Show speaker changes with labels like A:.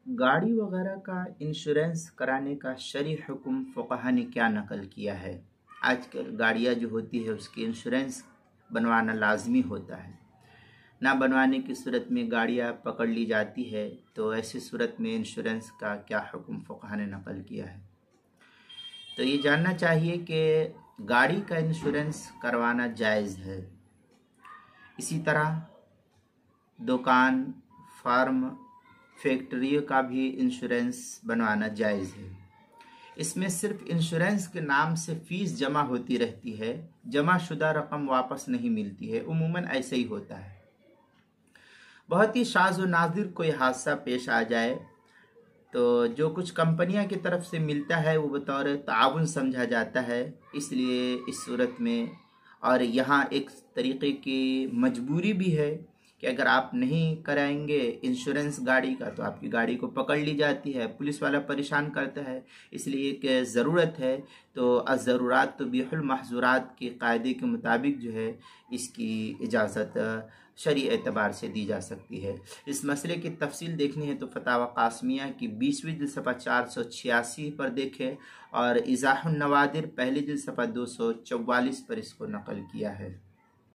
A: गाड़ी वगैरह का इंश्योरेंस कराने का शरई हुक्म फ़ुक़हा ने क्या नकल किया है। आजकल गाड़ियाँ जो होती है उसकी इंश्योरेंस बनवाना लाजमी होता है। ना बनवाने की सूरत में गाड़ियाँ पकड़ ली जाती है, तो ऐसी सूरत में इंश्योरेंस का क्या हुक्म फ़ुक़हा ने नकल किया है। तो ये जानना चाहिए कि गाड़ी का इंश्योरेंस करवाना जायज़ है। इसी तरह दुकान, फार्म, फैक्ट्रियों का भी इंश्योरेंस बनवाना जायज़ है। इसमें सिर्फ इंश्योरेंस के नाम से फ़ीस जमा होती रहती है, जमा शुदा रकम वापस नहीं मिलती है। उमूमन ऐसे ही होता है। बहुत ही शाज़ व नादिर कोई हादसा पेश आ जाए तो जो कुछ कंपनियां की तरफ से मिलता है वो बतौर ताउन समझा जाता है। इसलिए इस सूरत में और यहाँ एक तरीक़े की मजबूरी भी है कि अगर आप नहीं कराएंगे इंश्योरेंस गाड़ी का तो आपकी गाड़ी को पकड़ ली जाती है, पुलिस वाला परेशान करता है। इसलिए एक ज़रूरत है तो अज़रूरात तुबीहुल महज़ूरात के कायदे के मुताबिक जो है इसकी इजाज़त शरई एतबार से दी जा सकती है। इस मसले की तफसील देखनी है तो फतावा कासमिया की 20वीं जिल्द सफ़ा 486 पर देखें और इज़ाहुन नवादिर पहली जिल्द सफ़ा 244 पर इसको नकल किया है।